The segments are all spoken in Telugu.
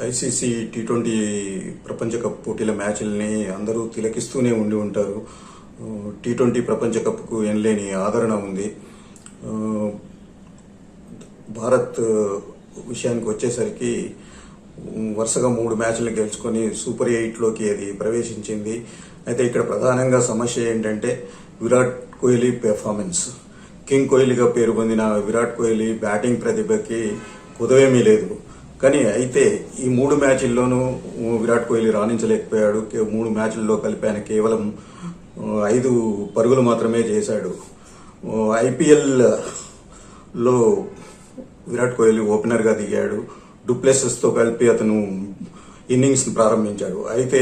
ఐసీసీ టీ20 ప్రపంచ కప్ పోటీల మ్యాచ్ల్ని అందరూ తిలకిస్తూనే ఉండి ఉంటారు. టీ20 ప్రపంచ కప్కు ఎనలేని ఆదరణ ఉంది. భారత్ విషయానికి వచ్చేసరికి వరుసగా 3 మ్యాచ్లు గెలుచుకొని సూపర్ 8లోకి అది ప్రవేశించింది. అయితే ఇక్కడ ప్రధానంగా సమస్య ఏంటంటే విరాట్ కోహ్లీ పెర్ఫార్మెన్స్. కింగ్ కోహ్లీగా పేరు పొందిన విరాట్ కోహ్లీ బ్యాటింగ్ ప్రతిభకి కుదవేమీ లేదు. కానీ అయితే ఈ 3 మ్యాచ్ల్లోనూ విరాట్ కోహ్లీ రాణించలేకపోయాడు. 3 మ్యాచ్ల్లో కలిపి ఆయన కేవలం 5 పరుగులు మాత్రమే చేశాడు. ఐపీఎల్లో విరాట్ కోహ్లీ ఓపెనర్గా దిగాడు. డూప్లెసిస్తో కలిపి అతను ఇన్నింగ్స్ని ప్రారంభించాడు. అయితే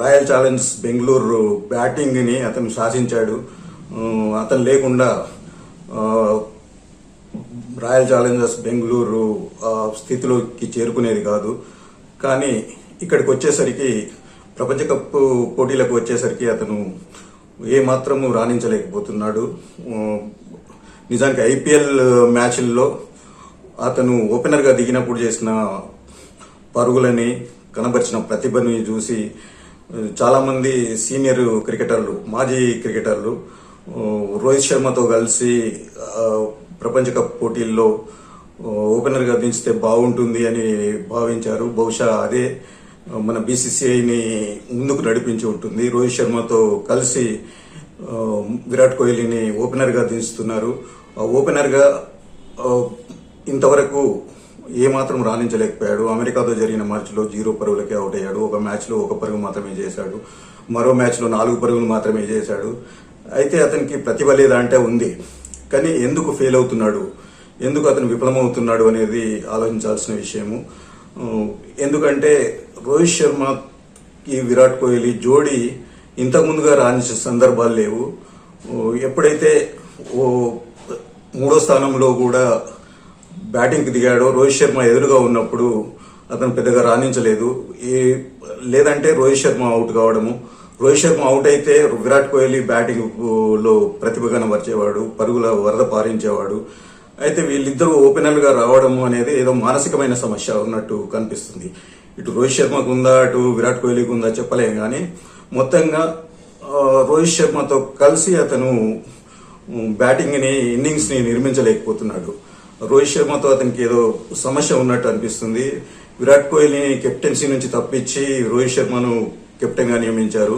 రాయల్ ఛాలెంజర్స్ బెంగళూరు బ్యాటింగ్ని అతను శాసించాడు. అతను లేకుండా రాయల్ ఛాలెంజర్స్ బెంగళూరు స్థితిలోకి చేరుకునేది కాదు. కానీ ఇక్కడికి వచ్చేసరికి ప్రపంచ కప్ పోటీలకు వచ్చేసరికి అతను ఏమాత్రము రాణించలేకపోతున్నాడు. నిజానికి ఐపీఎల్ మ్యాచ్ల్లో అతను ఓపెనర్గా దిగినప్పుడు చేసిన పరుగులని కనబరిచిన ప్రతిభని చూసి చాలామంది సీనియర్ క్రికెటర్లు, మాజీ క్రికెటర్లు రోహిత్ శర్మతో కలిసి ప్రపంచ కప్ పోటీల్లో ఓపెనర్గా దించితే బాగుంటుంది అని భావించారు. బహుశా అదే మన బీసీసీఐని ముందుకు నడిపించి ఉంటుంది. రోహిత్ శర్మతో కలిసి విరాట్ కోహ్లీని ఓపెనర్గా దించుతున్నారు. ఓపెనర్గా ఇంతవరకు ఏమాత్రం రాణించలేకపోయాడు. అమెరికాతో జరిగిన మ్యాచ్లో 0 పరుగులకే అవుట్ అయ్యాడు. ఒక మ్యాచ్లో 1 పరుగు మాత్రమే చేశాడు. మరో మ్యాచ్లో 4 పరుగులు మాత్రమే చేశాడు. అయితే అతనికి ప్రతిభ లేదా అంటే ఉంది. కానీ ఎందుకు ఫెయిల్ అవుతున్నాడు, ఎందుకు అతను విఫలమవుతున్నాడు అనేది ఆలోచించాల్సిన విషయము. ఎందుకంటే రోహిత్ శర్మకి విరాట్ కోహ్లీ జోడీ ఇంతకుముందుగా రాణించిన సందర్భాలు లేవు. ఎప్పుడైతే 3వ స్థానంలో కూడా బ్యాటింగ్కి దిగాడో రోహిత్ శర్మ ఎదురుగా ఉన్నప్పుడు అతను పెద్దగా రాణించలేదు. లేదంటే రోహిత్ శర్మ అవుట్ కావడము, రోహిత్ శర్మ అవుట్ అయితే విరాట్ కోహ్లీ బ్యాటింగ్ లో ప్రతిభ కనబరిచేవాడు, పరుగుల వరద పారించేవాడు. అయితే వీళ్ళిద్దరూ ఓపెనర్గా రావడము అనేది ఏదో మానసికమైన సమస్య ఉన్నట్టు కనిపిస్తుంది. ఇటు రోహిత్ శర్మకు ఉందా, అటు విరాట్ కోహ్లీకి ఉందా చెప్పలేం. కానీ మొత్తంగా రోహిత్ శర్మతో కలిసి అతను బ్యాటింగ్ని, ఇన్నింగ్స్ని నిర్మించలేకపోతున్నాడు. రోహిత్ శర్మతో అతనికి ఏదో సమస్య ఉన్నట్టు అనిపిస్తుంది. విరాట్ కోహ్లీని కెప్టెన్సీ నుంచి తప్పించి రోహిత్ శర్మను కెప్టెన్గా నియమించారు.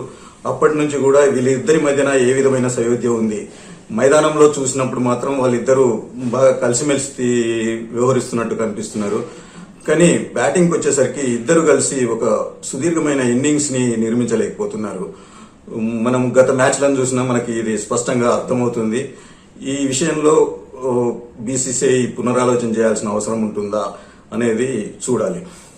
అప్పటి నుంచి కూడా వీళ్ళిద్దరి మధ్యన ఏ విధమైన సయోధ్య ఉంది. మైదానంలో చూసినప్పుడు మాత్రం వాళ్ళిద్దరూ బాగా కలిసిమెలిసి వ్యవహరిస్తున్నట్టు కనిపిస్తున్నారు. కానీ బ్యాటింగ్కి వచ్చేసరికి ఇద్దరు కలిసి ఒక సుదీర్ఘమైన ఇన్నింగ్స్ ని నిర్మించలేకపోతున్నారు. మనం గత మ్యాచ్లను చూసినా మనకి ఇది స్పష్టంగా అర్థమవుతుంది. ఈ విషయంలో బీసీసీఐ పునరాలోచన చేయాల్సిన అవసరం ఉంటుందా అనేది చూడాలి.